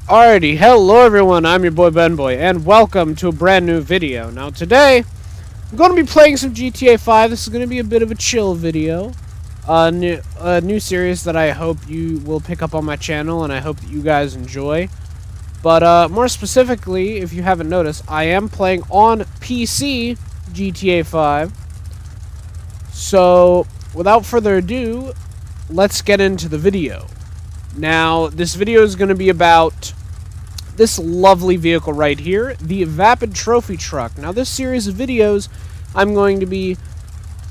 Alrighty, hello everyone, I'm your boy BenBoy, and welcome to a brand new video. Now today, I'm going to be playing some GTA 5. This is going to be a bit of a chill video. A new series that I hope you will pick up on my channel, and I hope that you guys enjoy. But more specifically, if you haven't noticed, I am playing on PC GTA 5. So, without further ado, let's get into the video. Now, this video is going to be about this lovely vehicle right here, the Vapid trophy truck. Now, this series of videos, I'm going to be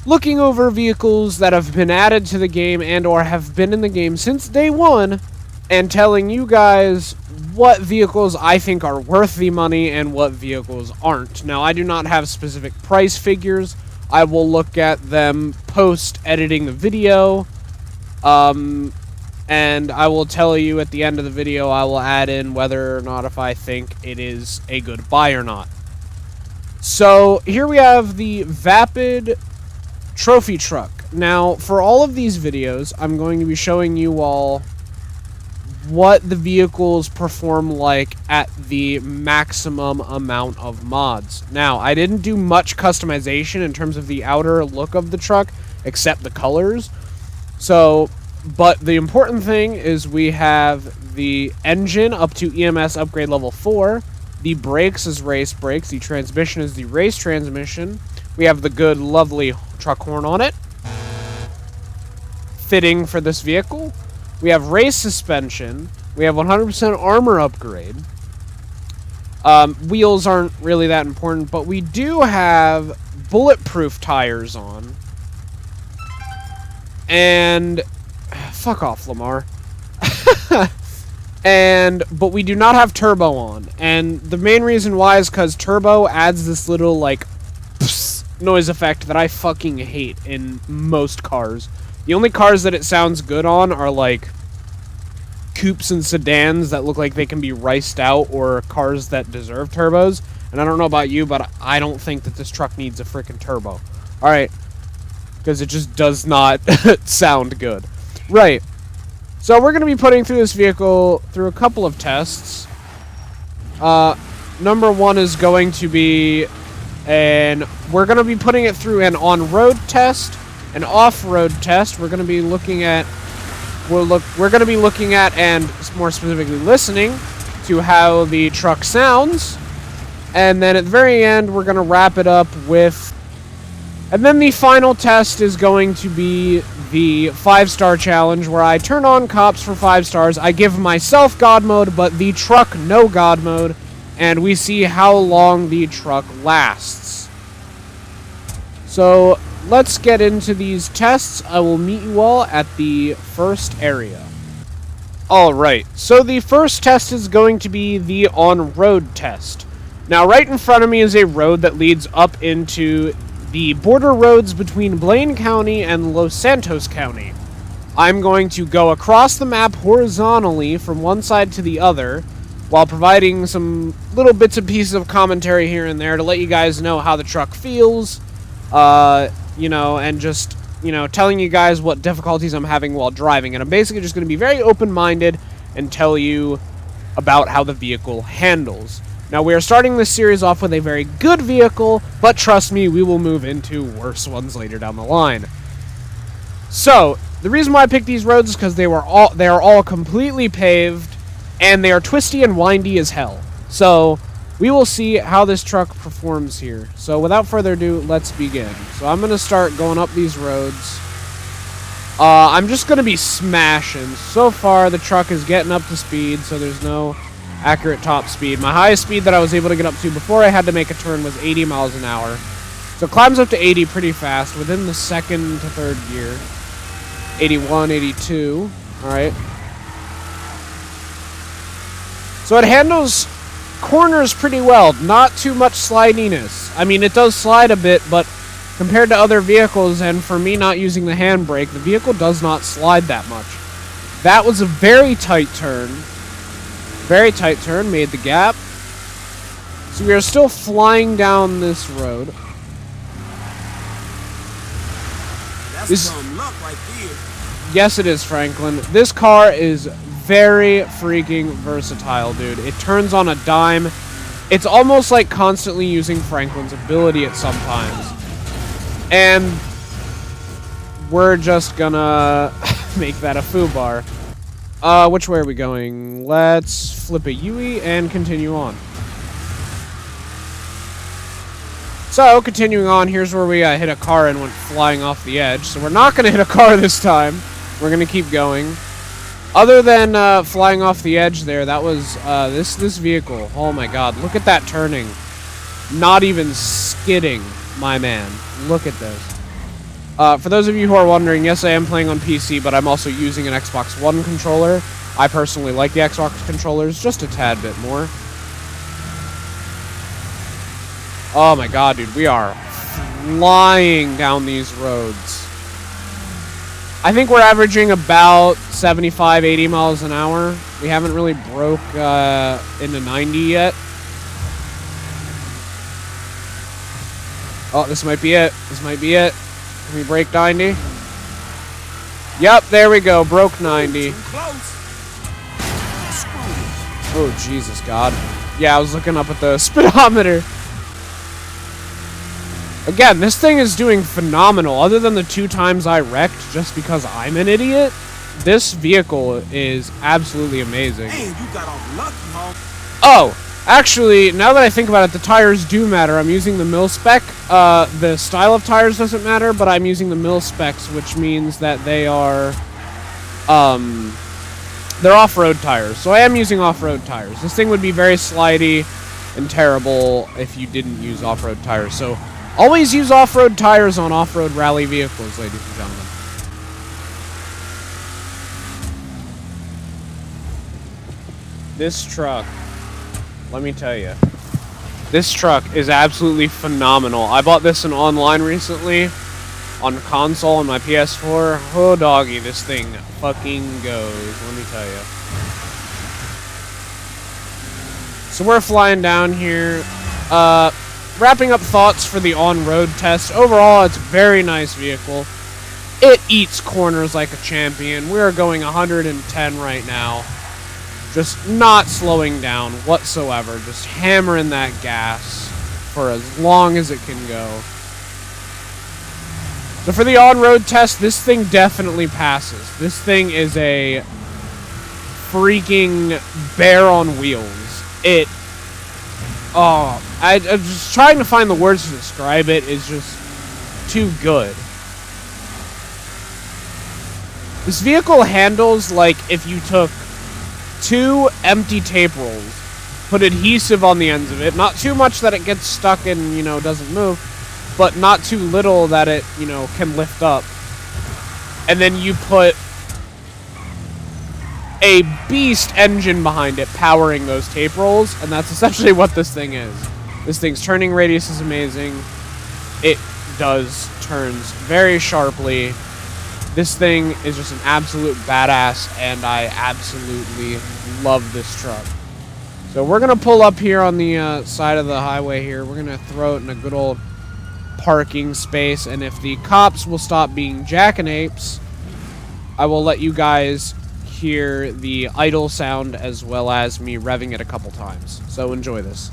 looking over vehicles that have been added to the game and or have been in the game since day one, and telling you guys what vehicles I think are worth the money and what vehicles aren't. Now, I do not have specific price figures. I will look at them post-editing the video, and I will tell you at the end of the video, I will add in whether or not if I think it is a good buy or not. So, here we have the Vapid trophy truck. Now, for all of these videos, I'm going to be showing you all what the vehicles perform like at the maximum amount of mods. Now, I didn't do much customization in terms of the outer look of the truck, except the colors. So, but the important thing is we have the engine up to EMS upgrade level 4. The brakes is race brakes. The transmission is the race transmission. We have the good, lovely truck horn on it, fitting for this vehicle. We have race suspension. We have 100% armor upgrade. Wheels aren't really that important, but we do have bulletproof tires on. And fuck off, Lamar. But we do not have turbo on. And the main reason why is because turbo adds this little, like, noise effect that I fucking hate in most cars. The only cars that it sounds good on are, like, coupes and sedans that look like they can be riced out, or cars that deserve turbos. And I don't know about you, but I don't think that this truck needs a freaking turbo. Alright. Because it just does not sound good. Right. So we're going to be putting through this vehicle through a couple of tests. Number one is going to be we're going to be putting it through an on-road test, an off-road test. We're going to be looking at and more specifically listening to how the truck sounds. And then at the very end, we're going to wrap it up with, and then the final test is going to be the 5-star challenge, where I turn on cops for 5 stars. I give myself God mode, but the truck no God mode, and we see how long the truck lasts. So let's get into these tests. I will meet you all at the first area. Alright, so the first test is going to be the on-road test. Now, right in front of me is a road that leads up into the border roads between Blaine County and Los Santos County. I'm going to go across the map horizontally from one side to the other, while providing some little bits and pieces of commentary here and there to let you guys know how the truck feels, you know, and just, you know, telling you guys what difficulties I'm having while driving. And I'm basically just going to be very open-minded and tell you about how the vehicle handles. Now, we are starting this series off with a very good vehicle, but trust me, we will move into worse ones later down the line. So, the reason why I picked these roads is because they are all completely paved, and they are twisty and windy as hell. So, we will see how this truck performs here. So, without further ado, let's begin. So, I'm going to start going up these roads. I'm just going to be smashing. So far, the truck is getting up to speed, so there's no accurate top speed. My highest speed that I was able to get up to before I had to make a turn was 80 miles an hour. So it climbs up to 80 pretty fast within the second to third gear. 81, 82. Alright. So it handles corners pretty well. Not too much slidiness. I mean, it does slide a bit, but compared to other vehicles, and for me not using the handbrake, the vehicle does not slide that much. That was a very tight turn. Very tight turn, made the gap. So we are still flying down this road. That's some luck right there. Yes, it is, Franklin. This car is very freaking versatile, dude. It turns on a dime. It's almost like constantly using Franklin's ability at some times. And we're just gonna make that a foobar. Which way are we going? Let's flip a Yui and continue on. So, continuing on, here's where we hit a car and went flying off the edge. So we're not gonna hit a car this time. We're gonna keep going. Other than flying off the edge there, that was this vehicle. Oh my god, look at that turning. Not even skidding, my man. Look at this. For those of you who are wondering, yes, I am playing on PC, but I'm also using an Xbox One controller. I personally like the Xbox controllers just a tad bit more. Oh my god, dude, we are flying down these roads. I think we're averaging about 75, 80 miles an hour. We haven't really broke into 90 yet. Oh, this might be it. This might be it. Can we break 90? Yep, there we go. Broke 90. Oh, Jesus, God. Yeah, I was looking up at the speedometer. Again, this thing is doing phenomenal. Other than the 2 times I wrecked just because I'm an idiot, this vehicle is absolutely amazing. Hey, you got off lucky, huh? Oh, actually, now that I think about it, the tires do matter. I'm using the mil spec. The style of tires doesn't matter, but I'm using the mil specs, which means that they are, they're off-road tires. So I am using off-road tires. This thing would be very slidey and terrible if you didn't use off-road tires. So always use off-road tires on off-road rally vehicles, ladies and gentlemen. This truck, let me tell you, this truck is absolutely phenomenal. I bought this in online recently on console on my PS4. Oh, doggy, this thing fucking goes, let me tell you. So we're flying down here. Wrapping up thoughts for the on-road test. Overall, it's a very nice vehicle. It eats corners like a champion. We're going 110 right now. Just not slowing down whatsoever. Just hammering that gas for as long as it can go. So for the on-road test, this thing definitely passes. This thing is a freaking bear on wheels. It... Oh, I'm just trying to find the words to describe it. It's just too good. This vehicle handles like if you took 2 empty tape rolls, put adhesive on the ends of it, not too much that it gets stuck and, you know, doesn't move, but not too little that it, you know, can lift up. And then you put a beast engine behind it powering those tape rolls, and that's essentially what this thing is. This thing's turning radius is amazing. It does turns very sharply. This thing is just an absolute badass, and I absolutely love this truck. So we're going to pull up here on the side of the highway here. We're going to throw it in a good old parking space, and if the cops will stop being jackanapes, I will let you guys hear the idle sound as well as me revving it a couple times. So enjoy this.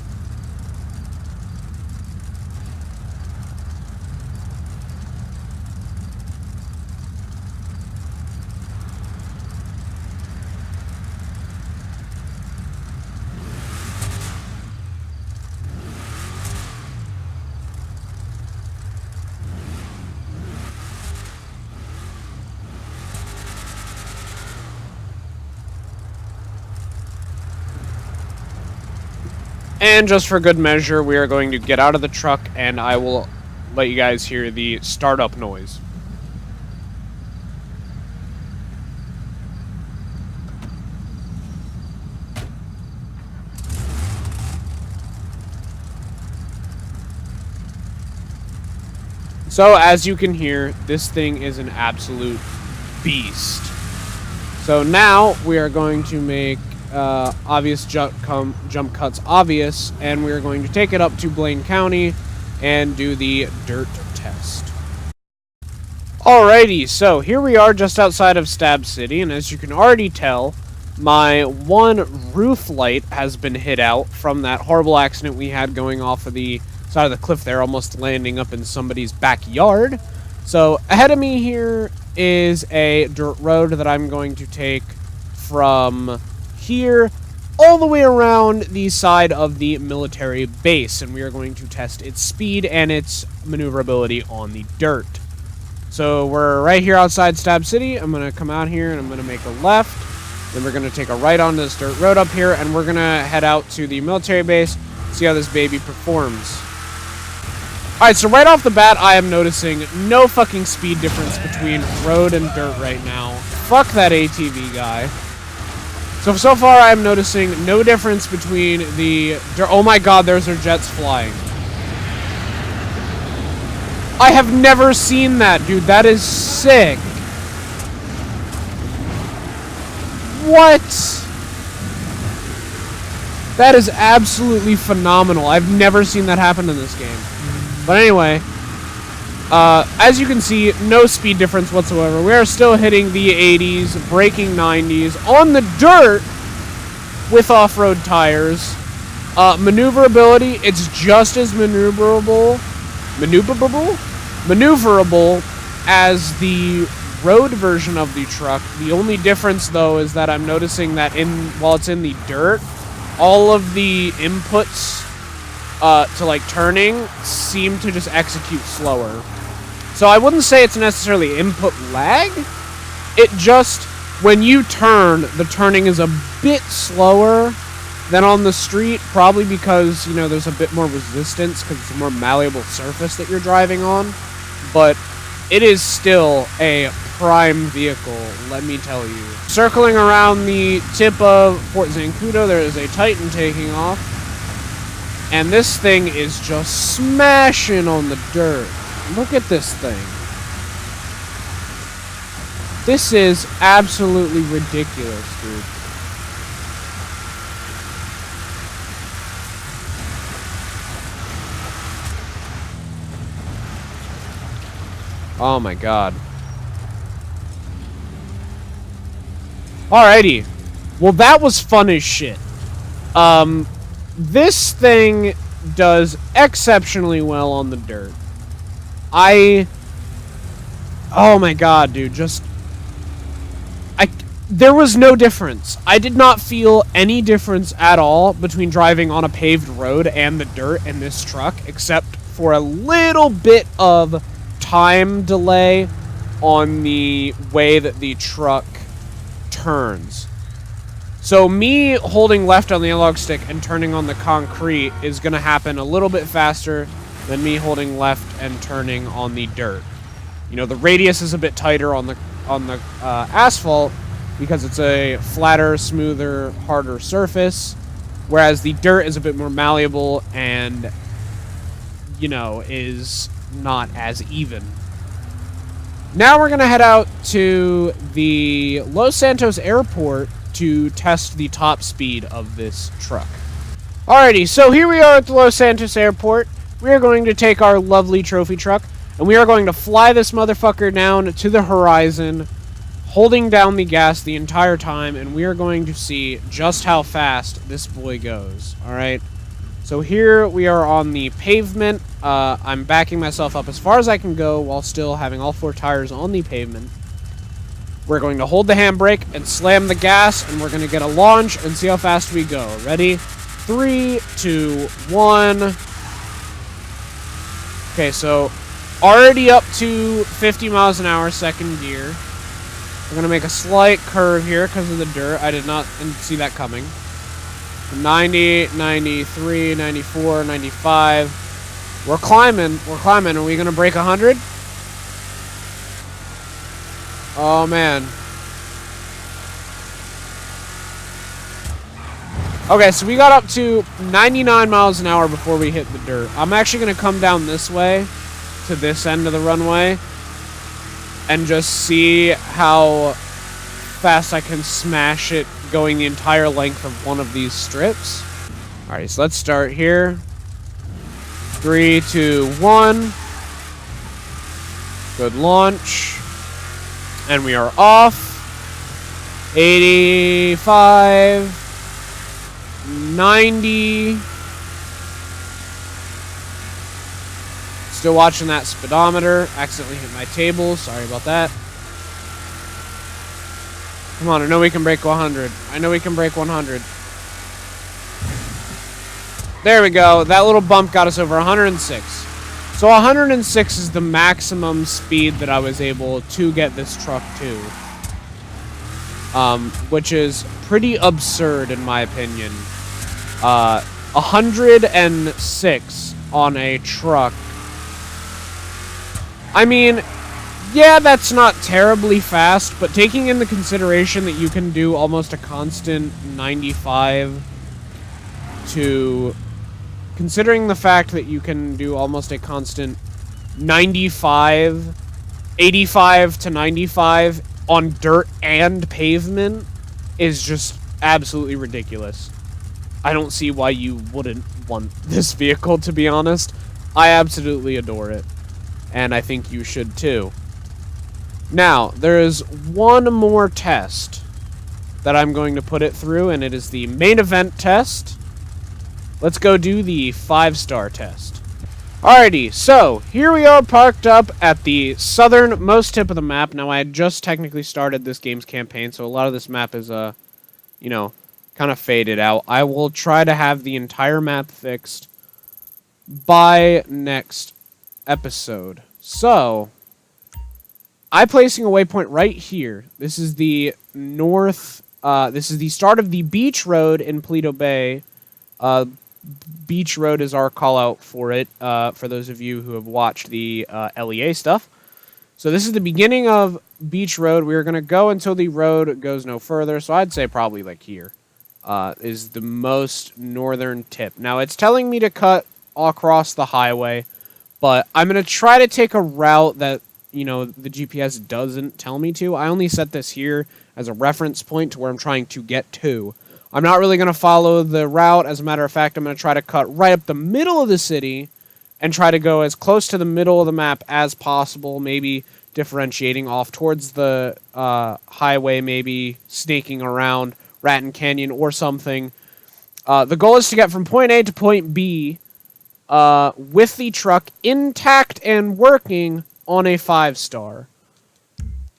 And just for good measure, we are going to get out of the truck, and I will let you guys hear the startup noise. So, as you can hear, this thing is an absolute beast. So now, we are going to make obvious jump cuts obvious, and we're going to take it up to Blaine County and do the dirt test. Alrighty, so here we are just outside of Stab City, and as you can already tell, My one roof light has been hit out from that horrible accident we had going off of the side of the cliff there, almost landing up in somebody's backyard. So ahead of me here is a dirt road that I'm going to take from here all the way around the side of the military base, and we are going to test its speed and its maneuverability on the dirt. So we're right here outside Stab City. I'm going to come out here and I'm going to make a left. Then we're going to take a right onto this dirt road up here, and we're going to head out to the military base, see how this baby performs. Alright, so right off the bat, I am noticing no fucking speed difference between road and dirt right now. Fuck that ATV guy. So far I am noticing no difference between the dirt. Oh my god, there's our jets flying. I have never seen that, dude. That is sick. What? That is absolutely phenomenal. I've never seen that happen in this game. But anyway, as you can see, no speed difference whatsoever. We are still hitting the 80s, breaking 90s on the dirt with off-road tires. Maneuverability, it's just as maneuverable as the road version of the truck. The only difference, though, is that I'm noticing that while it's in the dirt, all of the inputs to like turning seem to just execute slower. So I wouldn't say it's necessarily input lag. It just, when you turn, the turning is a bit slower than on the street, probably because, you know, there's a bit more resistance because it's a more malleable surface that you're driving on. But it is still a prime vehicle, let me tell you. Circling around the tip of Fort Zancudo, there is a Titan taking off. And this thing is just smashing on the dirt. Look at this thing. This is absolutely ridiculous, dude. Oh my god. Alrighty. Well, that was fun as shit. This thing does exceptionally well on the dirt. Oh my god, dude, there was no difference. I did not feel any difference at all between driving on a paved road and the dirt in this truck, except for a little bit of time delay on the way that the truck turns. So me holding left on the analog stick and turning on the concrete is going to happen a little bit faster than me holding left and turning on the dirt. You know, the radius is a bit tighter on the asphalt because it's a flatter, smoother, harder surface, whereas the dirt is a bit more malleable and, you know, is not as even. Now we're going to head out to the Los Santos Airport to test the top speed of this truck. Alrighty, so here we are at the Los Santos Airport. We are going to take our lovely trophy truck, and we are going to fly this motherfucker down to the horizon, holding down the gas the entire time, and we are going to see just how fast this boy goes. Alright, so here we are on the pavement. I'm backing myself up as far as I can go while still having all four tires on the pavement. We're going to hold the handbrake and slam the gas, and we're going to get a launch and see how fast we go. Ready? 3, 2, 1. Okay, so already up to 50 miles an hour, second gear. We're going to make a slight curve here because of the dirt. I did not see that coming. 90, 93, 94, 95. We're climbing. We're climbing. Are we going to break 100? Oh, man. Okay, so we got up to 99 miles an hour before we hit the dirt. I'm actually going to come down this way to this end of the runway and just see how fast I can smash it going the entire length of one of these strips. Alright, so let's start here. 3, 2, 1. Good launch. And we are off. 85, 90. Still watching that speedometer. Accidentally hit my table. Sorry about that. Come on, I know we can break 100. I know we can break 100. There we go. That little bump got us over 106. So 106 is the maximum speed that I was able to get this truck to. Which is pretty absurd in my opinion. 106 on a truck. I mean, yeah, that's not terribly fast, but taking into consideration that you can do almost a constant 95 to... Considering the fact that you can do almost a constant 95, 85 to 95 on dirt and pavement is just absolutely ridiculous. I don't see why you wouldn't want this vehicle, to be honest. I absolutely adore it. And I think you should too. Now, there is one more test that I'm going to put it through, and it is the main event test. Let's go do the 5-star test. Alrighty, so here we are parked up at the southernmost tip of the map. Now, I had just technically started this game's campaign, so a lot of this map is, you know, kind of faded out. I will try to have the entire map fixed by next episode. So, I'm placing a waypoint right here. This is the this is the start of the beach road in Paleto Bay. Beach Road is our call out for it, for those of you who have watched the LEA stuff. So this is the beginning of Beach Road. We're going to go until the road goes no further, so I'd say probably like here is the most northern tip. Now, it's telling me to cut across the highway, but I'm going to try to take a route that, you know, the GPS doesn't tell me to. I only set this here as a reference point to where I'm trying to get to. I'm not really going to follow the route. As a matter of fact, I'm going to try to cut right up the middle of the city and try to go as close to the middle of the map as possible, maybe differentiating off towards the highway, maybe snaking around Raton Canyon or something. The goal is to get from point A to point B with the truck intact and working on a 5-star.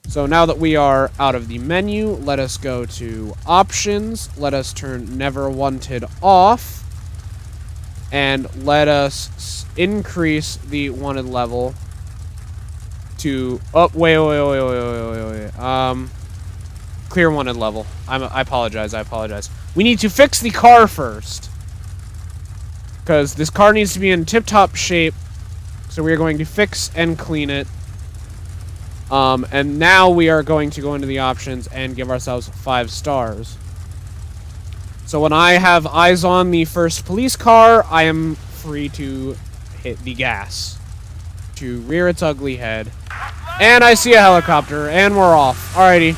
So now that we are out of the menu, let us go to options. Let us turn never wanted off. And let us increase the wanted level to... Oh, wait. Clear wanted level. I apologize. We need to fix the car first. Because this car needs to be in tip-top shape. So we are going to fix and clean it. And now we are going to go into the options and give ourselves 5 stars. So when I have eyes on the first police car, I am free to hit the gas to rear its ugly head. And I see a helicopter, and we're off. Alrighty.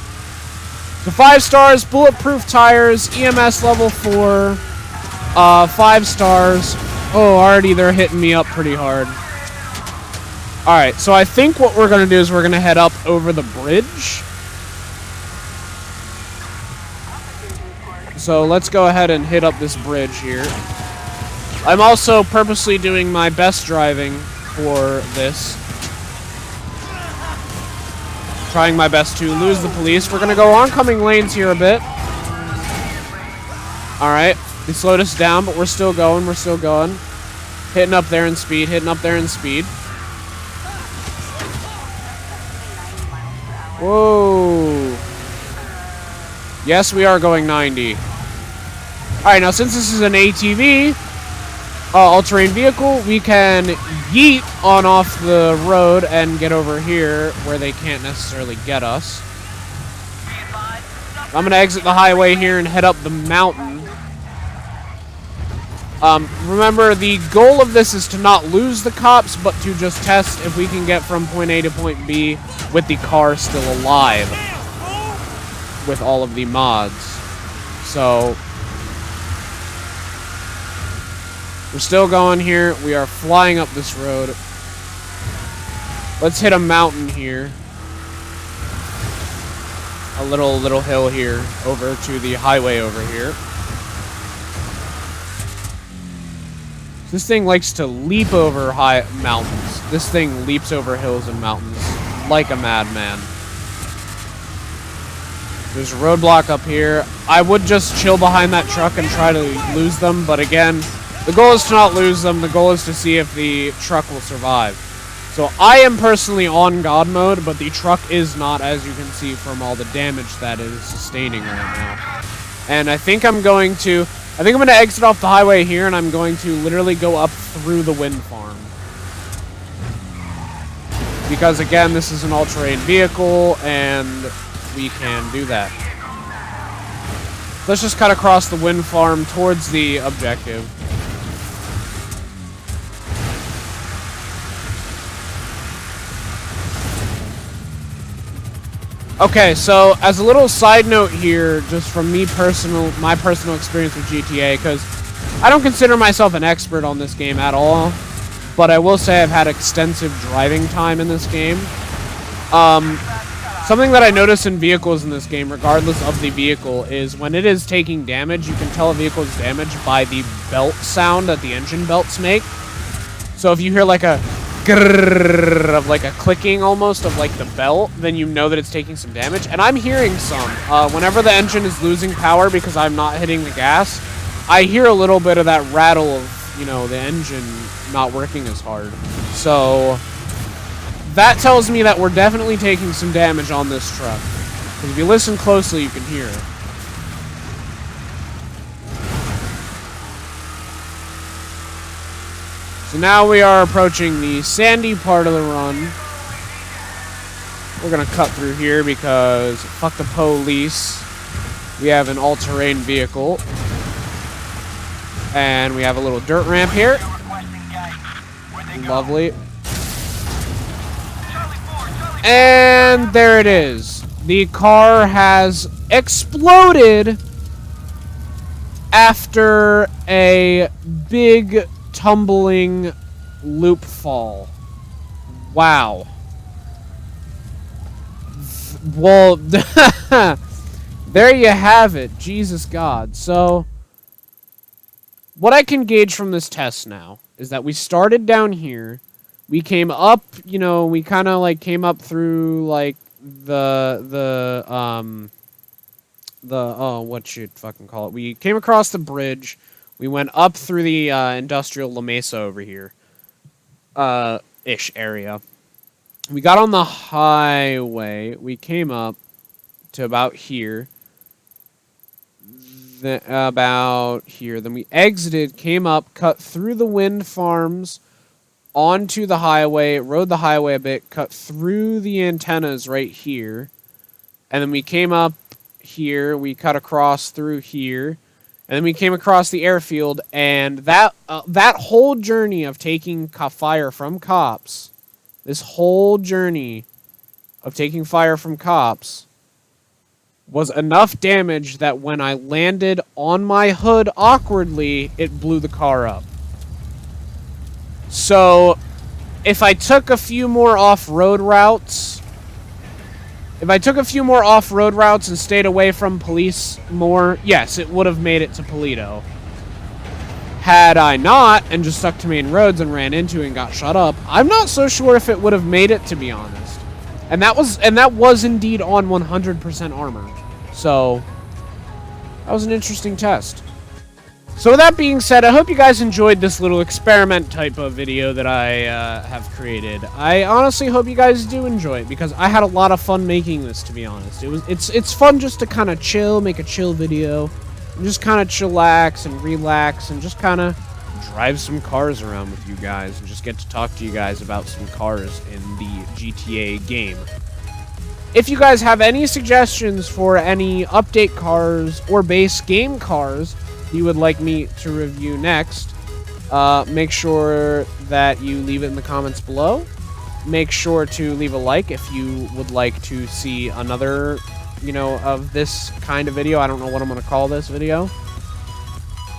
So 5 stars, bulletproof tires, EMS level 4, 5 stars. Oh, already they're hitting me up pretty hard. Alright, so I think what we're going to do is we're going to head up over the bridge. So let's go ahead and hit up this bridge here. I'm also purposely doing my best driving for this. Trying my best to lose the police. We're going to go oncoming lanes here a bit. Alright, they slowed us down, but we're still going, Hitting up there in speed, Whoa. Yes, we are going 90. Alright, now since this is an ATV, all-terrain vehicle, we can yeet on off the road and get over here where they can't necessarily get us. I'm going to exit the highway here and head up the mountain. Remember, the goal of this is to not lose the cops, but to just test if we can get from point A to point B with the car still alive with all of the mods. So we're still going here. We are flying up this road. Let's hit a mountain here. a little hill here over to the highway over here. This thing likes to leap over high mountains. This thing leaps over hills and mountains like a madman. There's a roadblock up here. I would just chill behind that truck and try to lose them, but again, the goal is to not lose them. The goal is to see if the truck will survive. So I am personally on God mode, but the truck is not, as you can see from all the damage that it is sustaining right now. And I think I'm going to exit off the highway here, and I'm going to literally go up through the wind farm. Because again, this is an all-terrain vehicle, and we can do that. Let's just cut across the wind farm towards the objective. Okay, so as a little side note here, just from my personal experience with GTA, because I don't consider myself an expert on this game at all, but I will say I've had extensive driving time in this game. Something that I notice in vehicles in this game, regardless of the vehicle, is when it is taking damage, you can tell a vehicle is damaged by the belt sound that the engine belts make. So if you hear like a grrrr of like a clicking almost of like the belt, then you know that it's taking some damage. And I'm hearing some. Whenever the engine is losing power because I'm not hitting the gas, I hear a little bit of that rattle of, you know, the engine not working as hard. So that tells me that we're definitely taking some damage on this truck. Because if you listen closely, you can hear it. So now we are approaching the sandy part of the run. We're going to cut through here because fuck the police. We have an all-terrain vehicle. And we have a little dirt ramp here. Lovely. And there it is. The car has exploded after a big tumbling loop fall. Wow. Well, there you have it. Jesus God. So, what I can gauge from this test now is that we started down here. We came up, you know, we kind of like came up through like what you fucking call it? We came across the bridge. We went up through the industrial La Mesa over here, ish area. We got on the highway. We came up to about here. About here. Then we exited, came up, cut through the wind farms, onto the highway, rode the highway a bit, cut through the antennas right here. And then we came up here. We cut across through here. And then we came across the airfield, and that whole journey of taking fire from cops, this whole journey of taking fire from cops was enough damage that when I landed on my hood awkwardly, it blew the car up. So, if I took a few more off-road routes... and stayed away from police more, yes, it would have made it to Paleto. Had I not, and just stuck to main roads and ran into and got shut up, I'm not so sure if it would have made it, to be honest. And that was indeed on 100% armor. So, that was an interesting test. So with that being said, I hope you guys enjoyed this little experiment type of video that I have created. I honestly hope you guys do enjoy it, because I had a lot of fun making this, to be honest. It's fun just to kind of chill, make a chill video, and just kind of chillax and relax, and just kind of drive some cars around with you guys, and just get to talk to you guys about some cars in the GTA game. If you guys have any suggestions for any update cars or base game cars you would like me to review next, make sure that you leave it in the comments below. Make sure to leave a like if you would like to see another, you know, of this kind of video. I don't know what I'm going to call this video.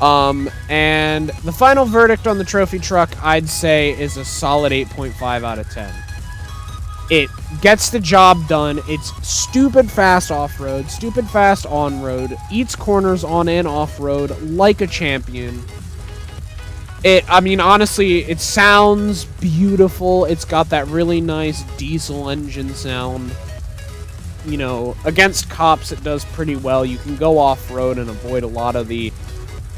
And the final verdict on the trophy truck, I'd say, is a solid 8.5 out of 10. It gets the job done. It's stupid fast off-road, stupid fast on-road, eats corners on and off-road like a champion. I mean, honestly, it sounds beautiful. It's got that really nice diesel engine sound. You know, against cops, it does pretty well. You can go off-road and avoid a lot of the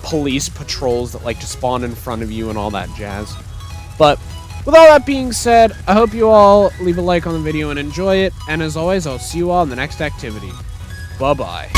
police patrols that like to spawn in front of you and all that jazz. But with all that being said, I hope you all leave a like on the video and enjoy it. And as always, I'll see you all in the next activity. Bye-bye.